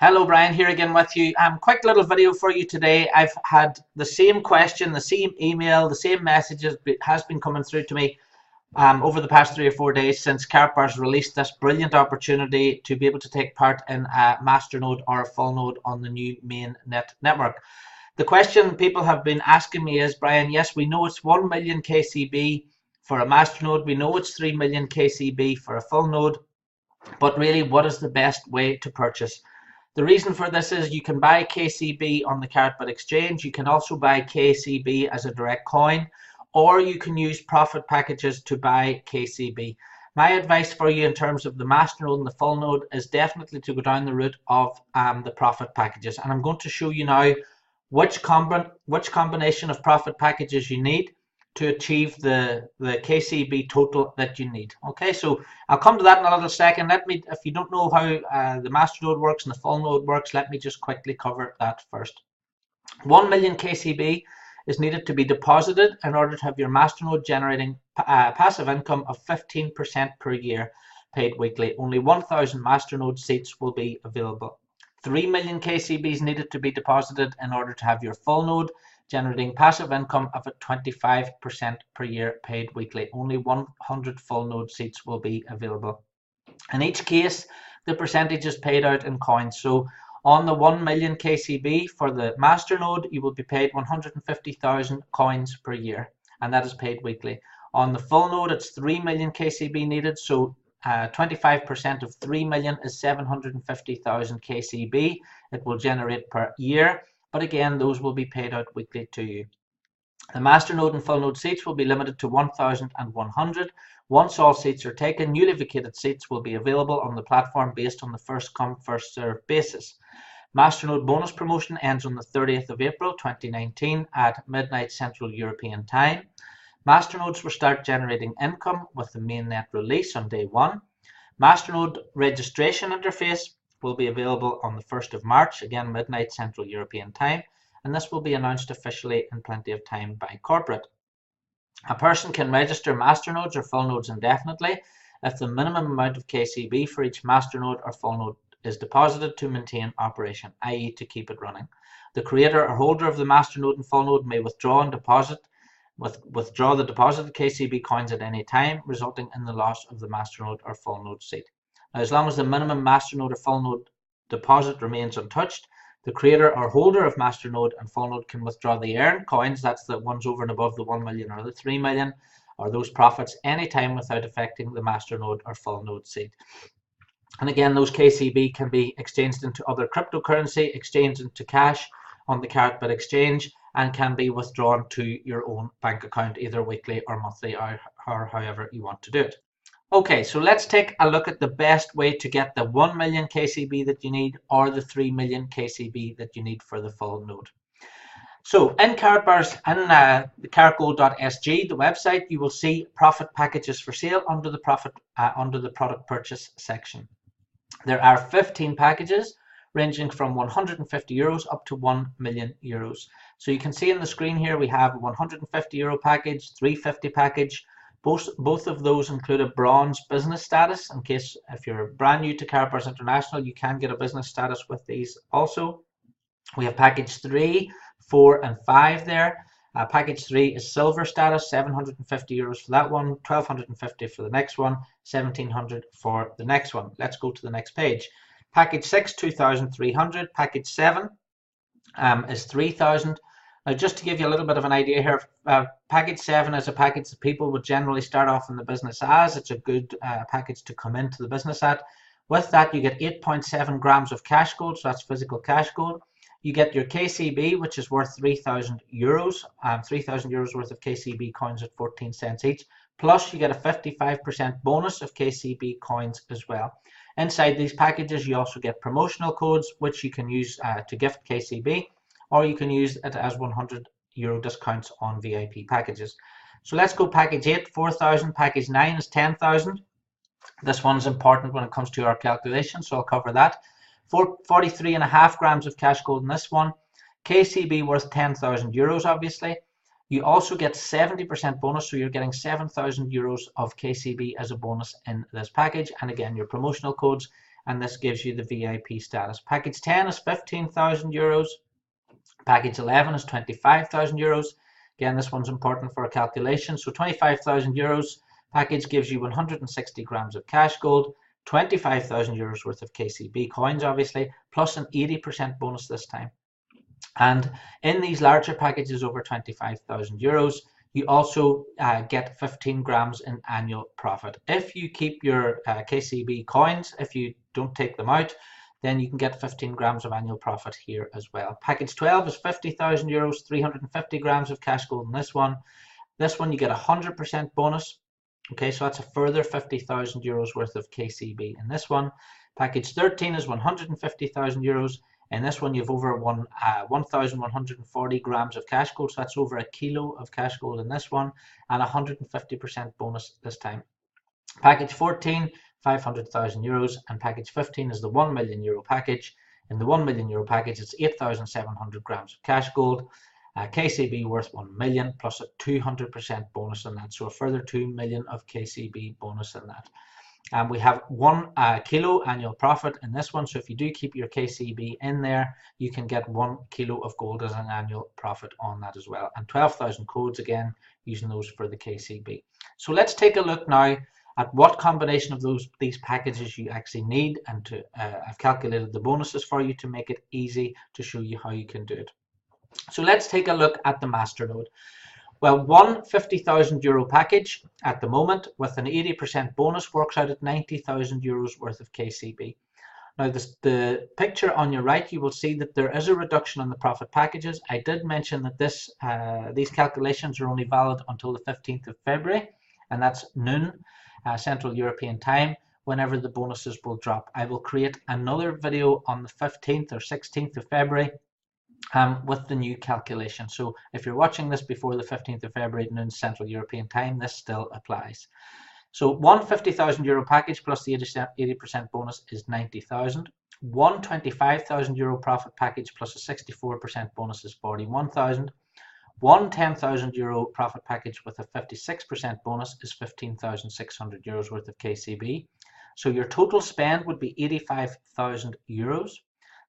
Hello, Brian here again with you. Quick little video for you today. I've had the same question, the same email, the same messages has been coming through to me over the past 3 or 4 days since Karatbars released this brilliant opportunity to be able to take part in a Masternode or a full node on the new mainnet network. The question people have been asking me is, Brian, yes, we know it's 1 million KCB for a Masternode. We know it's 3 million KCB for a full node, but really, what is the best way to purchase? The reason for this is you can buy KCB on the Karatbars exchange. You can also buy KCB as a direct coin, or you can use profit packages to buy KCB. My advice for you in terms of the Masternode and the full node is definitely to go down the route of the profit packages. And I'm going to show you now which combination of profit packages you need to achieve the KCB total that you need. Okay, so I'll come to that in a little second. If you don't know how the Masternode works and the full node works, let me just quickly cover that first. 1 million KCB is needed to be deposited in order to have your Masternode generating passive income of 15% per year, paid weekly. Only 1,000 Masternode seats will be available. 3 million KCB is needed to be deposited in order to have your full node generating passive income of 25% per year, paid weekly. Only 100 full node seats will be available. In each case, the percentage is paid out in coins. So on the 1 million KCB for the Masternode, you will be paid 150,000 coins per year, and that is paid weekly. On the full node, it's 3 million KCB needed, so 25% of 3 million is 750,000 KCB. It will generate per year, but again, those will be paid out weekly to you. The Masternode and full node seats will be limited to 1,100. Once all seats are taken, newly vacated seats will be available on the platform based on the first come, first served basis. Masternode bonus promotion ends on the 30th of April 2019 at midnight Central European Time. Masternodes will start generating income with the mainnet release on day 1. Masternode registration interface will be available on the 1st of March, again midnight Central European Time, and this will be announced officially in plenty of time by corporate. A person can register Masternodes or full nodes indefinitely if the minimum amount of KCB for each Masternode or full node is deposited to maintain operation, i.e. to keep it running. The creator or holder of the Masternode and full node may withdraw the deposited KCB coins at any time, resulting in the loss of the Masternode or full node seat. Now, as long as the minimum Masternode or full node deposit remains untouched, the creator or holder of Masternode and full node can withdraw the earned coins, that's the ones over and above the 1 million or the 3 million, or those profits anytime without affecting the Masternode or full node seat. And again, those KCB can be exchanged into other cryptocurrency, exchanged into cash on the Karatbars exchange, and can be withdrawn to your own bank account either weekly or monthly, or however you want to do it. Okay, so let's take a look at the best way to get the 1 million KCB that you need or the 3 million KCB that you need for the full node. So in Karatbars, in the karatgold.sg, the website, you will see profit packages for sale under the product purchase section. There are 15 packages ranging from 150 euros up to 1 million euros. So you can see on the screen here we have a 150 euro package, 350 package. Both of those include a bronze business status. In case if you're brand new to Karatbars International, you can get a business status with these also. We have package 3, 4 and 5 there. Package 3 is silver status, 750 euros for that one, 1,250 for the next one, 1,700 for the next one. Let's go to the next page. Package 6, 2,300. Package 7 is 3,000. Now, just to give you a little bit of an idea here, package 7 is a package that people would generally start off in the business as. It's a good package to come into the business at. With that, you get 8.7 grams of cash gold, so that's physical cash gold. You get your KCB, which is worth 3,000 euros, 3,000 euros worth of KCB coins at 14 cents each. Plus, you get a 55% bonus of KCB coins as well. Inside these packages, you also get promotional codes, which you can use to gift KCB, or you can use it as 100 euro discounts on VIP packages. So let's go package 8, 4,000. Package 9 is 10,000. This one's important when it comes to our calculation, so I'll cover that. 43.5 grams of cash gold in this one. KCB worth 10,000 euros, obviously. You also get 70% bonus, so you're getting 7,000 euros of KCB as a bonus in this package. And again, your promotional codes and this gives you the VIP status. Package 10 is 15,000 euros. Package 11 is 25,000 euros. Again, this one's important for a calculation. So 25,000 euros package gives you 160 grams of cash gold, 25,000 euros worth of KCB coins, obviously, plus an 80% bonus this time. And in these larger packages over 25,000 euros, you also get 15 grams in annual profit. If you keep your KCB coins, if you don't take them out, then you can get 15 grams of annual profit here as well. Package 12 is 50,000 euros, 350 grams of cash gold in this one. This one you get 100% bonus. Okay, so that's a further 50,000 euros worth of KCB in this one. Package 13 is 150,000 euros. In this one, you've over 1,140 grams of cash gold, so that's over a kilo of cash gold in this one, and 150% bonus this time. Package 14, 500,000 euros, and package 15 is the 1 million euro package. In the 1 million euro package, it's 8,700 grams of cash gold, KCB worth 1 million, plus a 200% bonus on that, so a further 2 million of KCB bonus in that. And we have 1 kilo annual profit in this one. So if you do keep your KCB in there, you can get 1 kilo of gold as an annual profit on that as well. And 12,000 codes, again, using those for the KCB. So let's take a look now at what combination of these packages you actually need. And I've calculated the bonuses for you to make it easy to show you how you can do it. So let's take a look at the Masternode. Well, one 50,000 euro package at the moment with an 80% bonus works out at 90,000 euros worth of KCB. Now, the picture on your right, you will see that there is a reduction on the profit packages. I did mention that these calculations are only valid until the 15th of February, and that's noon Central European time, whenever the bonuses will drop. I will create another video on the 15th or 16th of February with the new calculation. So if you're watching this before the 15th of February noon Central European time, this still applies. So one 50,000 euro package plus the 80% bonus is 90,000. One 25,000 euro profit package plus a 64% bonus is 41,000. One 10,000 euro profit package with a 56% bonus is 15,600 euros worth of KCB. So your total spend would be 85,000 euros.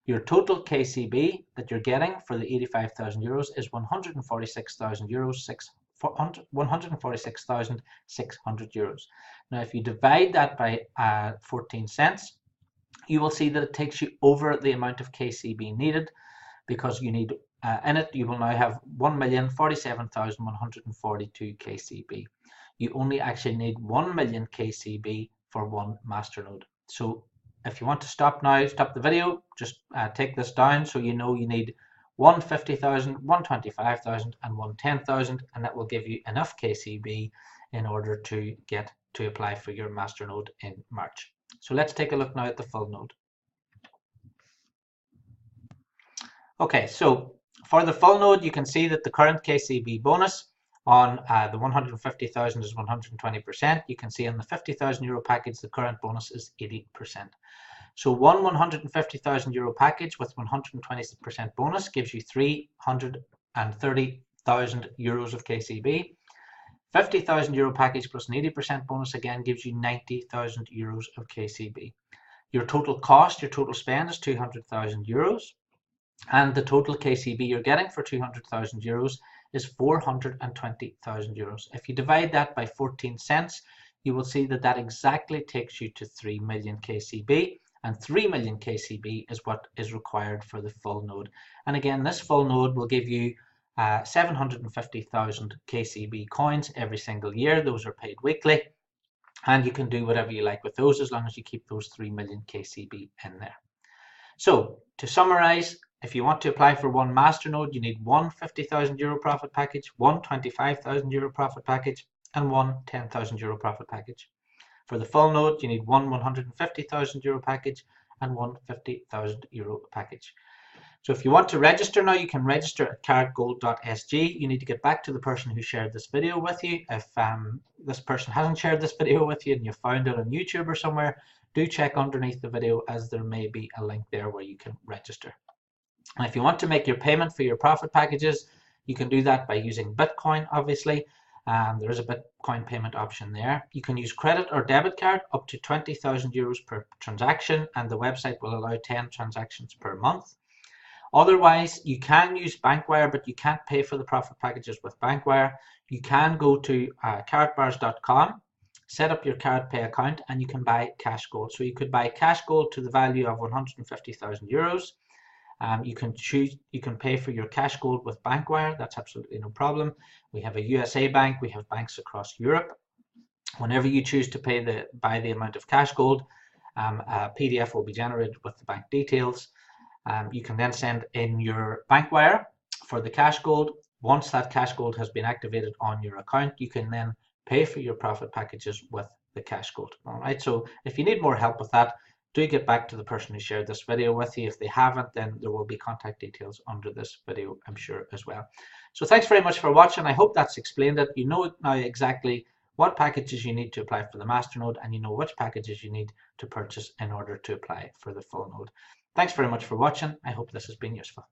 Your total KCB that you're getting for the 85,000 euros is 146,000 euros, 146,600 euros. Now, if you divide that by 14 cents, you will see that it takes you over the amount of KCB needed, because you need in it, you will now have 1,047,142 KCB. You only actually need 1 million KCB for one Masternode. So if you want to stop now, stop the video, just take this down so you know you need 150,000, 125,000 and 110,000, and that will give you enough KCB in order to get to apply for your Masternode in March. So let's take a look now at the full node. Okay, so for the full node, you can see that the current KCB bonus on the 150,000 is 120%. You can see on the 50,000 euro package, the current bonus is 80%. So one 150,000 euro package with 120% bonus gives you 330,000 euros of KCB. 50,000 euro package plus an 80% bonus again gives you 90,000 euros of KCB. Your total cost, your total spend is 200,000 euros. And the total KCB you're getting for 200,000 euros is 420,000 euros. If you divide that by 14 cents, you will see that that exactly takes you to 3 million KCB. And 3 million KCB is what is required for the full node. And again, this full node will give you 750,000 KCB coins every single year. Those are paid weekly. And you can do whatever you like with those as long as you keep those 3 million KCB in there. So to summarize, if you want to apply for one Masternode, you need one 50,000 euro profit package, one 25,000 euro profit package, and one 10,000 euro profit package. For the full node, you need one 150,000 euro package and one 50,000 euro package. So if you want to register now, you can register at karatgold.sg. You need to get back to the person who shared this video with you. If this person hasn't shared this video with you and you found it on YouTube or somewhere, do check underneath the video, as there may be a link there where you can register. And if you want to make your payment for your profit packages, you can do that by using Bitcoin, obviously. There is a Bitcoin payment option there. You can use credit or debit card up to 20,000 euros per transaction, and the website will allow 10 transactions per month. Otherwise, you can use Bankwire, but you can't pay for the profit packages with Bankwire. You can go to Karatbars.com, set up your KaratPay account, and you can buy cash gold. So you could buy cash gold to the value of 150,000 euros. You can pay for your cash gold with Bankwire. That's absolutely no problem. We have a USA bank. We have banks across Europe. Whenever you choose to buy the amount of cash gold, a PDF will be generated with the bank details. You can then send in your Bankwire for the cash gold. Once that cash gold has been activated on your account, you can then pay for your profit packages with the cash gold. All right. So if you need more help with that, do get back to the person who shared this video with you. If they haven't, then there will be contact details under this video, I'm sure, as well. So thanks very much for watching. I hope that's explained it. You know now exactly what packages you need to apply for the Masternode, and you know which packages you need to purchase in order to apply for the full node. Thanks very much for watching. I hope this has been useful.